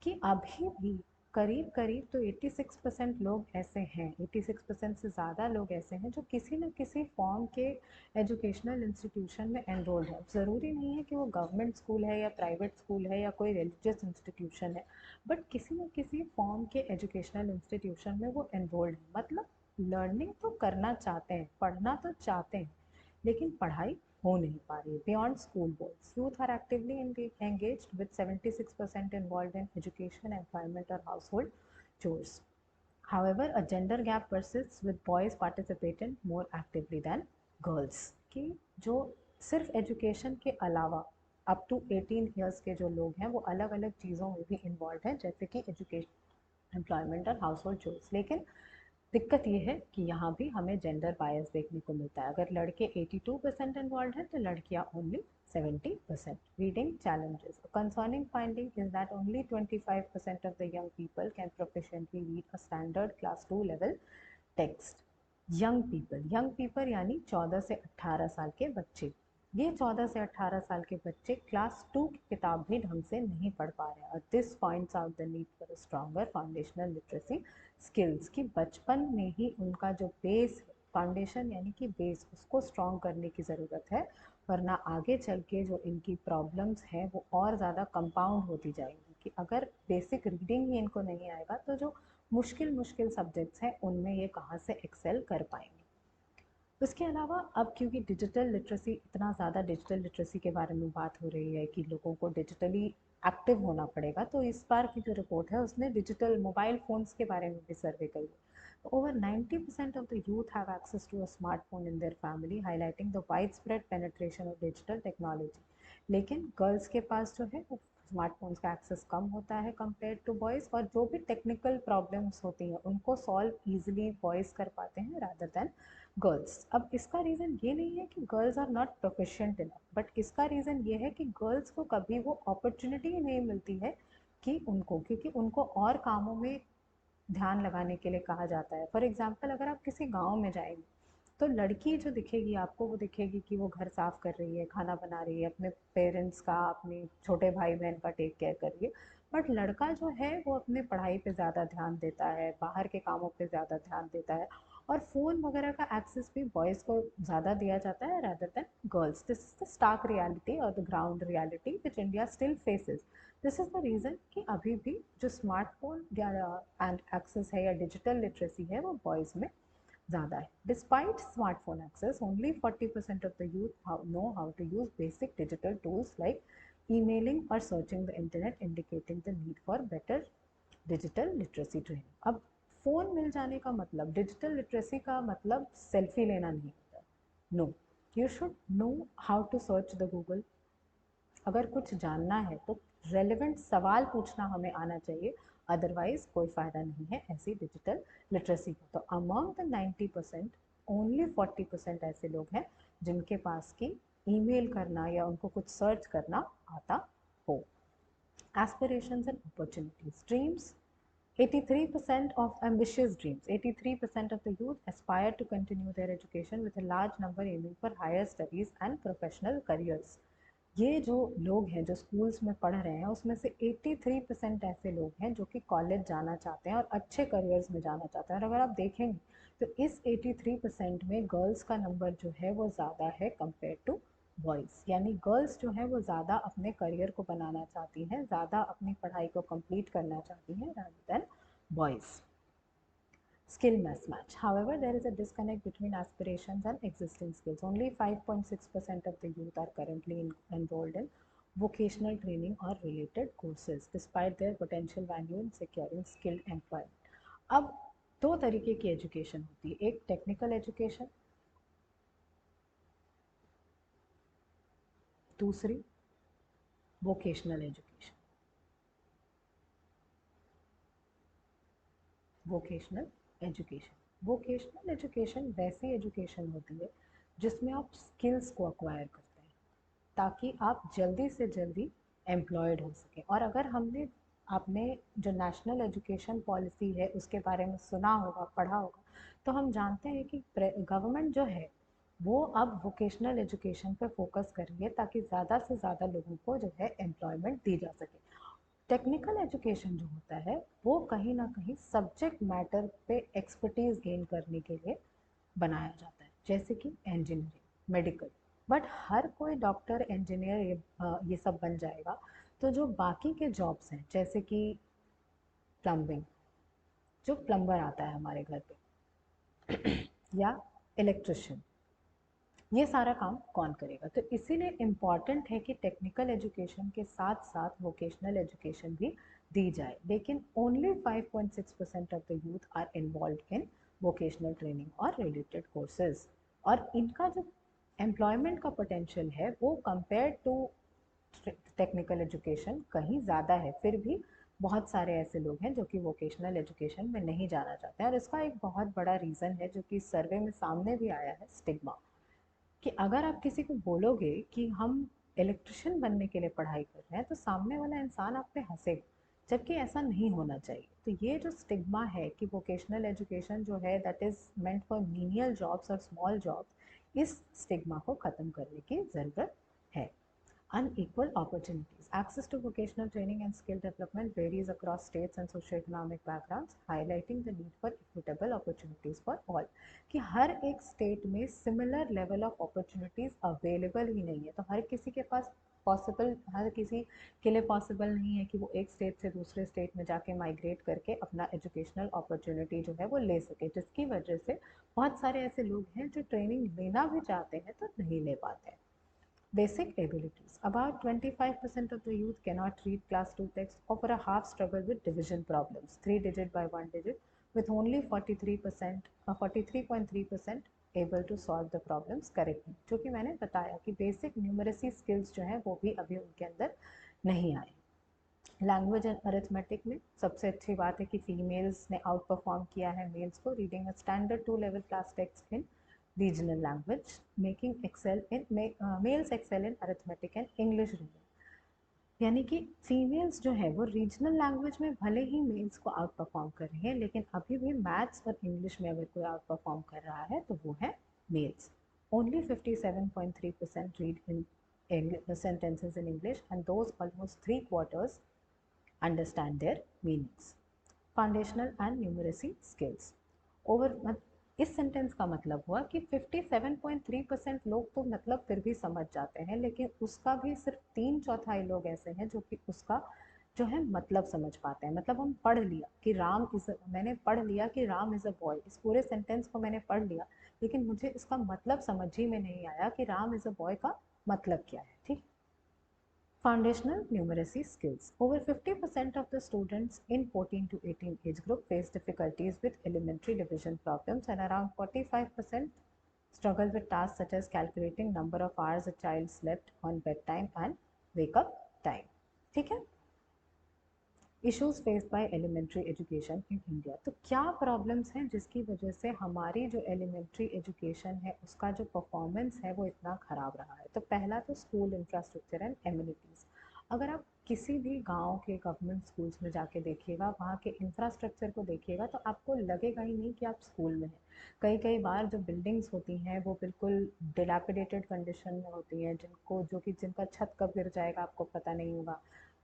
कि अभी भी करीब करीब तो 86% लोग ऐसे हैं, 86% से ज़्यादा लोग ऐसे हैं जो किसी न किसी फॉर्म के एजुकेशनल इंस्टीट्यूशन में एनरोल्ड है। ज़रूरी नहीं है कि वो गवर्नमेंट स्कूल है या प्राइवेट स्कूल है या कोई रिलीजियस इंस्टीट्यूशन है, बट किसी न किसी फॉर्म के एजुकेशनल इंस्टीट्यूशन में वो एनरोल्ड है। मतलब लर्निंग तो करना चाहते हैं, पढ़ना तो चाहते हैं, लेकिन पढ़ाई हो नहीं पा रही है। Beyond school goals, youth are actively engaged with 76% involved in education, employment or household chores. However, a gender gap persists with boys participating more actively than girls. कि जो सिर्फ एजुकेशन के अलावा अप टू 18 ईयर्स के जो लोग हैं वो अलग अलग चीज़ों में भी इन्वॉल्व हैं, जैसे कि एजुकेशन, एम्प्लॉयमेंट और हाउस होल्ड चोर्स। लेकिन दिक्कत ये है कि यहाँ भी हमें जेंडर बायस देखने को मिलता है। अगर लड़के 82% इन्वॉल्व हैं तो लड़कियाँ only 70%। Reading challenges, a concerning finding is that only 25% of the young people can proficiently read a standard class 2 level text. Young people यानी 14 से 18 साल के बच्चे। ये 14 से 18 साल के बच्चे क्लास 2 की किताब भी ढंग से नहीं पढ़ पा रहे हैं। और this points out the need for stronger foundational literacy skills, की बचपन में ही उनका जो बेस फाउंडेशन यानी कि बेस, उसको स्ट्रॉन्ग करने की ज़रूरत है, वरना आगे चल के जो इनकी प्रॉब्लम्स हैं वो और ज़्यादा कंपाउंड होती जाएंगी। कि अगर बेसिक रीडिंग ही इनको नहीं आएगा तो जो मुश्किल मुश्किल सब्जेक्ट्स हैं उनमें ये कहाँ से एक्सेल कर पाएंगे। उसके अलावा अब क्योंकि डिजिटल लिटरेसी, इतना ज़्यादा डिजिटल लिटरेसी के बारे में बात हो रही है कि लोगों को डिजिटली एक्टिव होना पड़ेगा, तो इस बार की जो रिपोर्ट है उसने डिजिटल मोबाइल फ़ोन्स के बारे में भी सर्वे करी है। Over 90% of the youth have access to a smartphone in their family, highlighting the wide spread penetration of digital technology. लेकिन गर्ल्स के पास जो है वो स्मार्टफोन्स का एक्सेस कम होता है कंपेयर टू बॉयज़, और जो भी टेक्निकल प्रॉब्लम्स होती हैं उनको सॉल्व ईजिली बॉयज़ कर पाते हैं रादर देन गर्ल्स। अब इसका रीज़न ये नहीं है कि girls are not proficient enough, but इसका रीज़न ये है कि गर्ल्स को कभी वो अपॉर्चुनिटी नहीं मिलती है कि उनको, क्योंकि उनको और कामों में ध्यान लगाने के लिए कहा जाता है। फॉर एग्जाम्पल, अगर आप किसी गाँव में जाएंगे तो लड़की जो दिखेगी आपको, वो दिखेगी कि वो घर साफ कर रही है, खाना बना रही है, अपने पेरेंट्स का, अपने छोटे भाई बहन का टेक केयर कर रही है। बट लड़का जो है वो अपने पढ़ाई पे ज़्यादा ध्यान देता है, बाहर के कामों पे ज़्यादा ध्यान देता है, और फ़ोन वगैरह का एक्सेस भी बॉयज़ को ज़्यादा दिया जाता है rather than girls. This is the stark reality और the ground reality which India still faces. This is the reason कि अभी भी जो स्मार्टफोन एंड एक्सेस है या डिजिटल लिटरेसी है वो बॉयज़ में ज़्यादा है। Despite smartphone access, only 40% of the youth know how to use basic digital tools like emailing or searching the internet, indicating the need for better digital literacy training. अब phone मिल जाने का मतलब, digital literacy का मतलब selfie लेना नहीं होता। No, you should know how to search the Google. अगर कुछ जानना है तो रेलेवेंट सवाल पूछना हमें आना चाहिए, अदरवाइज कोई फ़ायदा नहीं है ऐसी डिजिटल लिटरेसी का। तो अमॉन्ग द 90% ओनली 40% ऐसे लोग हैं जिनके पास की ईमेल करना या उनको कुछ सर्च करना आता हो। Aspirations and opportunities. Dreams. 83% of ambitious dreams. 83% of the youth aspire to continue their education with a large number aiming for higher studies and professional careers. ये जो लोग हैं जो स्कूल्स में पढ़ रहे हैं उसमें से 83% ऐसे लोग हैं जो कि कॉलेज जाना चाहते हैं और अच्छे करियर्स में जाना चाहते हैं। और अगर आप देखेंगे तो इस 83% में गर्ल्स का नंबर जो है वो ज़्यादा है कंपेयर टू बॉयज़। यानी गर्ल्स जो है वो ज़्यादा अपने करियर को बनाना चाहती हैं, ज़्यादा अपनी पढ़ाई को कंप्लीट करना चाहती हैं rather than boys. Skill mismatch. However, there is a disconnect between aspirations and existing skills. Only 5.6% of the youth are currently enrolled in vocational training or related courses, despite their potential value in securing skilled employment. अब दो तरीके की education होती है, एक technical education, दूसरी vocational education. Vocational education वैसी education होती है जिसमें आप स्किल्स को अक्वायर करते हैं ताकि आप जल्दी से जल्दी एम्प्लॉयड हो सकें। और अगर आपने जो नेशनल एजुकेशन पॉलिसी है उसके बारे में सुना होगा, पढ़ा होगा, तो हम जानते हैं कि गवर्नमेंट जो है वो अब वोकेशनल एजुकेशन पर फोकस कर रही है ताकि ज़्यादा से ज़्यादा लोगों को जो है एम्प्लॉयमेंट दी जा सके। टेक्निकल एजुकेशन जो होता है वो कहीं ना कहीं सब्जेक्ट मैटर पे एक्सपर्टीज गेन करने के लिए बनाया जाता है, जैसे कि इंजीनियरिंग, मेडिकल। बट हर कोई डॉक्टर, इंजीनियर ये सब बन जाएगा तो जो बाकी के जॉब्स हैं जैसे कि प्लम्बिंग, जो प्लम्बर आता है हमारे घर पे या इलेक्ट्रिशियन, ये सारा काम कौन करेगा? तो इसीलिए इम्पॉर्टेंट है कि टेक्निकल एजुकेशन के साथ साथ वोकेशनल एजुकेशन भी दी जाए। लेकिन only 5.6% of the youth are involve in vocational training और रिलेटेड कोर्सेज। और इनका जो एम्प्लॉयमेंट का पोटेंशियल है वो कंपेयर टू टेक्निकल एजुकेशन कहीं ज़्यादा है। फिर भी बहुत सारे ऐसे लोग हैं जो कि वोकेशनल एजुकेशन में नहीं जाना चाहते हैं। और इसका एक बहुत बड़ा रीज़न है जो कि सर्वे में सामने भी आया है, स्टिग्मा। कि अगर आप किसी को बोलोगे कि हम इलेक्ट्रिशियन बनने के लिए पढ़ाई कर रहे हैं तो सामने वाला इंसान आप पे हंसेगा, जबकि ऐसा नहीं होना चाहिए। तो ये जो स्टिग्मा है कि वोकेशनल एजुकेशन जो है that is meant for menial jobs और स्मॉल जॉब्स, इस स्टिग्मा को ख़त्म करने की ज़रूरत है। Unequal opportunities. Access to vocational training and skill development varies across states and socioeconomic backgrounds, highlighting the need for equitable opportunities for all. कि हर एक स्टेट में similar level of opportunities available ही नहीं है। तो हर किसी के पास हर किसी के लिए पॉसिबल नहीं है कि वो एक स्टेट से दूसरे स्टेट में जाके माइग्रेट करके अपना एजुकेशनल अपॉर्चुनिटी जो है वो ले सके, जिसकी वजह से बहुत सारे ऐसे लोग हैं जो ट्रेनिंग लेना भी चाहते हैं तो नहीं ले पाते हैं। Basic abilities. About 25% of the youth cannot read class 2 text or for a half struggle with division problems, 3 digit by 1 digit, with only 43.3% able to solve the problems correctly. जो कि मैंने बताया कि basic numeracy skills जो हैं वो भी अभी उनके अंदर नहीं आए। लैंग्वेज एंड अरिथमेटिक में सबसे अच्छी बात है कि फीमेल्स ने आउट परफॉर्म किया है मेल्स को, reading a standard 2 level class text in regional language, males excel in arithmetic and English reading। यानी कि फीमेल्स जो है वो रीजनल लैंग्वेज में भले ही मेल्स को आउट परफॉर्म कर रही है, लेकिन अभी भी मैथ्स और इंग्लिश में अगर कोई आउट परफॉर्म कर रहा है तो वो है males. Only 57.3% read in sentences in English and those almost 3/4 understand their meanings। Foundational and numeracy skills. Over इस सेंटेंस का मतलब हुआ कि 57.3% लोग तो मतलब फिर भी समझ जाते हैं, लेकिन उसका भी सिर्फ 3/4 लोग ऐसे हैं जो कि उसका जो है मतलब समझ पाते हैं। मतलब हम पढ़ लिया कि मैंने पढ़ लिया कि राम इज़ अ बॉय, इस पूरे सेंटेंस को मैंने पढ़ लिया, लेकिन मुझे इसका मतलब समझ ही में नहीं आया कि राम इज़ अ बॉय का मतलब क्या है। ठीक, Foundational numeracy skills. Over 50% of the students in 14 to 18 age group face difficulties with elementary division problems, and around 45% struggle with tasks such as calculating number of hours a child slept on bedtime and wake up time. ठीक है, issues faced by elementary education in India. तो क्या problems हैं जिसकी वजह से हमारी जो एलिमेंट्री एजुकेशन है उसका जो परफॉर्मेंस है वो इतना ख़राब रहा है। तो पहला तो स्कूल इंफ्रास्ट्रक्चर एंड एम्यूनिटीज़। अगर आप किसी भी गांव के गवर्नमेंट स्कूल्स में जाके देखिएगा, वहाँ के इंफ्रास्ट्रक्चर को देखिएगा, तो आपको लगेगा ही नहीं कि आप स्कूल में हैं। कई कई बार जो बिल्डिंग्स होती हैं वो बिल्कुल डिलैपिडेटेड कंडीशन में होती हैं, जिनका छत कब गिर जाएगा आपको पता नहीं होगा।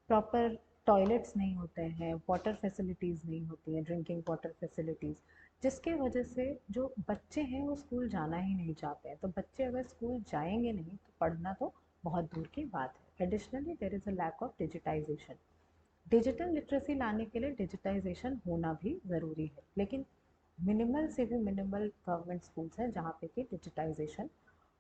प्रॉपर टॉयलेट्स नहीं होते हैं, वाटर फैसिलिटीज़ नहीं होती हैं, ड्रिंकिंग वाटर फैसिलिटीज़, जिसके वजह से जो बच्चे हैं वो स्कूल जाना ही नहीं चाहते हैं। तो बच्चे अगर स्कूल जाएंगे नहीं तो पढ़ना तो बहुत दूर की बात है। Additionally there is a lack of digitisation. Digital literacy लाने के लिए डिजिटाइजेशन होना भी ज़रूरी है, लेकिन मिनिमल से भी मिनिमल गवर्नमेंट स्कूल्स हैं जहाँ पे कि डिजिटाइजेशन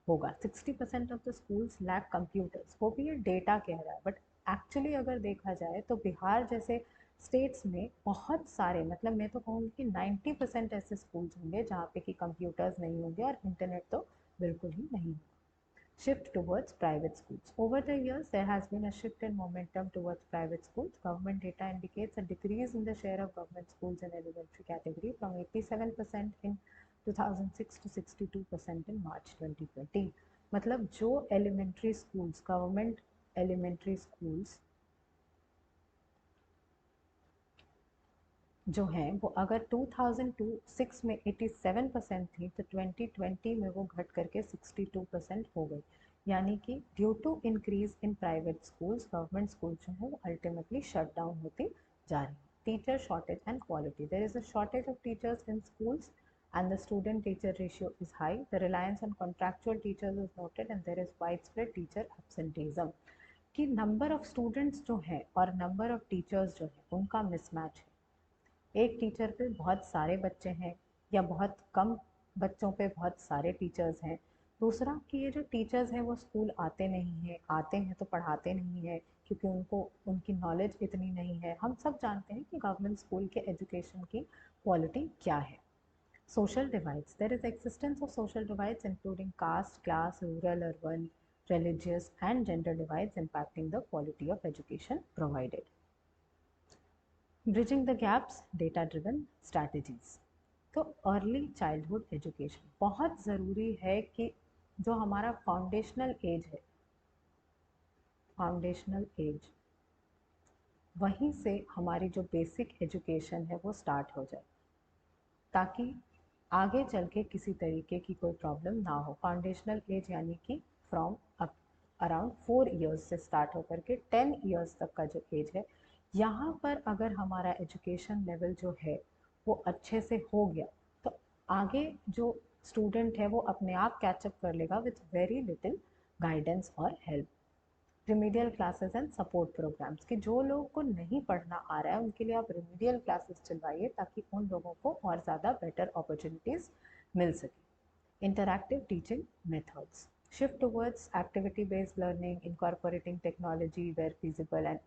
होगा। 60% of the schools lack computers, वो भी ये डेटा कह रहा है, बट एक्चुअली अगर देखा जाए तो बिहार जैसे स्टेट्स में बहुत सारे, मतलब मैं तो कहूँगी कि 90% ऐसे स्कूल्स होंगे जहाँ पे कि कंप्यूटर्स नहीं होंगे और इंटरनेट तो बिल्कुल ही नहीं होगा। Shift towards private schools. Over the years, there has been a shift in momentum towards private schools. Government data indicates a decrease in the share of government schools in elementary category from 87% in 2006 to 62% in March 2020. मतलब जो elementary schools, government elementary schools जो हैं वो अगर 2006 में 87% थी तो 2020 में वो घट करके 62% हो गई। यानी कि due to increase in private schools, government school जो है वो अल्टीमेटली शट डाउन होती जा रही है। Teacher shortage and quality. There is a shortage of teachers in schools and the student teacher ratio is high. The reliance on contractual teachers is noted and there is widespread teacher absenteeism. कि number of students जो है और number of teachers जो है उनका mismatch है। एक teacher पे बहुत सारे बच्चे हैं या बहुत कम बच्चों पे बहुत सारे टीचर्स हैं। दूसरा कि ये जो टीचर्स हैं वो स्कूल आते नहीं हैं, आते हैं तो पढ़ाते नहीं हैं क्योंकि उनको उनकी नॉलेज इतनी नहीं है। हम सब जानते हैं कि गवर्नमेंट स्कूल के एजुकेशन की क्वालिटी क्या है। Social divides. There is existence of social divides including caste, class, rural, urban, religious and gender divides impacting the quality of education provided. Bridging the gaps, data driven strategies. तो early childhood education बहुत ज़रूरी है कि जो हमारा foundational as है, foundational as, वहीं से हमारी जो बेसिक एजुकेशन है वो स्टार्ट हो जाए ताकि आगे चल के किसी तरीके की कोई प्रॉब्लम ना हो। फाउंडेशनल एज यानी कि फ्रॉम अराउंड 4 ईयर्स से स्टार्ट होकर के 10 ईयर्स तक का जो एज है, यहाँ पर अगर हमारा एजुकेशन लेवल जो है वो अच्छे से हो गया तो आगे जो स्टूडेंट है वो अपने आप कैचअप कर लेगा विथ वेरी लिटिल गाइडेंस और help. Remedial classes and support programmes कि जो लोगों को नहीं पढ़ना आ रहा है उनके लिए आप रिमीडियल क्लासेस चलवाइए ताकि उन लोगों को और ज़्यादा बेटर अपॉर्चुनिटीज़ मिल सके। Interactive teaching methods. Shift towards activity based learning incorporating technology where feasible and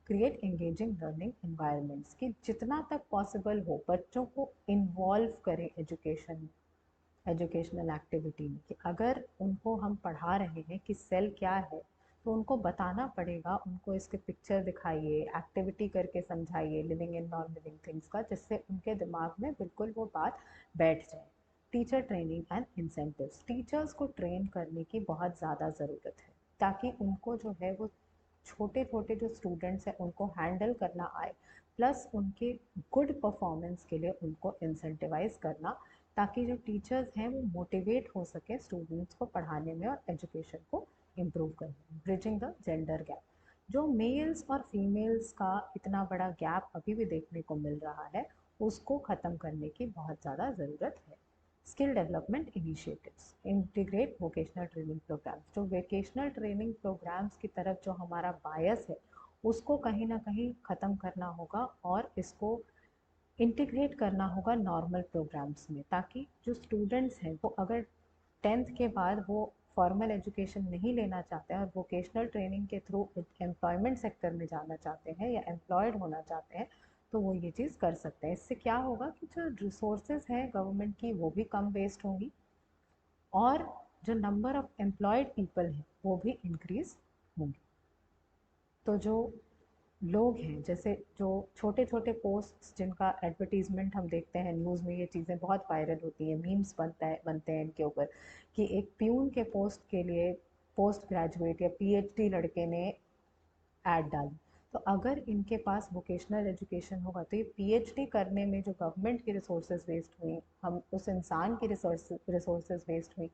create engaging learning environments कि जितना तक पॉसिबल हो बच्चों को इन्वॉल्व करें एजुकेशनल एक्टिविटी में। कि अगर उनको हम पढ़ा रहे हैं कि सेल क्या है तो उनको बताना पड़ेगा, उनको इसके पिक्चर दिखाइए, एक्टिविटी करके समझाइए living in non living things का, जिससे उनके दिमाग में बिल्कुल वो बात बैठ जाए। Teacher training and incentives. Teachers को ट्रेन करने की बहुत ज़्यादा ज़रूरत है ताकि उनको जो है वो छोटे छोटे जो स्टूडेंट्स हैं उनको हैंडल करना आए, प्लस उनके गुड परफॉर्मेंस के लिए उनको इंसेंटिवाइज करना ताकि जो टीचर्स हैं वो मोटिवेट हो सके स्टूडेंट्स को पढ़ाने में और एजुकेशन को इम्प्रूव करने में। Bridging the gender gap. जो मेल्स और फीमेल्स का इतना बड़ा गैप अभी भी देखने को मिल रहा है उसको ख़त्म करने की बहुत ज़्यादा ज़रूरत है। Skill development initiatives, integrate vocational training programmes. जो वोकेशनल ट्रेनिंग प्रोग्राम्स की तरफ जो हमारा बायस है उसको कहीं ना कहीं ख़त्म करना होगा और इसको इंटीग्रेट करना होगा नॉर्मल प्रोग्राम्स में ताकि जो स्टूडेंट्स हैं वो अगर 10th के बाद वो फॉर्मल एजुकेशन नहीं लेना चाहते हैं और वोकेशनल ट्रेनिंग के थ्रू एम्प्लॉयमेंट सेक्टर में जाना चाहते हैं या एम्प्लॉयड होना चाहते हैं, तो वो ये चीज़ कर सकते हैं। इससे क्या होगा कि जो रिसोर्सेज हैं गवर्नमेंट की वो भी कम वेस्ट होंगी और जो नंबर ऑफ एम्प्लॉयड पीपल हैं वो भी इंक्रीज होंगे। तो जो लोग हैं, जैसे जो छोटे छोटे पोस्ट्स जिनका एडवर्टीजमेंट हम देखते हैं न्यूज़ में, ये चीज़ें बहुत वायरल होती हैं, मीम्स बनते हैं इनके ऊपर कि एक प्यून के पोस्ट के लिए पोस्ट ग्रेजुएट या पीएचडी लड़के ने ऐड डाली। तो अगर इनके पास वोकेशनल एजुकेशन होगा तो ये पीएचडी करने में जो गवर्नमेंट की रिसोर्सेज वेस्ट हुई, हम उस इंसान की रिसोर्सेज वेस्ट हुई,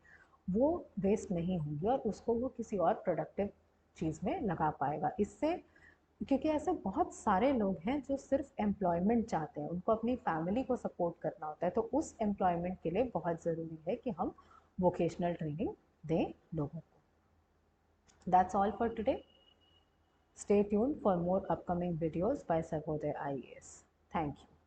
वो वेस्ट नहीं होंगी और उसको वो किसी और प्रोडक्टिव चीज़ में लगा पाएगा। इससे, क्योंकि ऐसे बहुत सारे लोग हैं जो सिर्फ एम्प्लॉयमेंट चाहते हैं, उनको अपनी फैमिली को सपोर्ट करना होता है, तो उस एम्प्लॉयमेंट के लिए बहुत ज़रूरी है कि हम वोकेशनल ट्रेनिंग दें लोगों को। That's all for today. Stay tuned for more upcoming videos by Sarvodaya IAS. Thank you.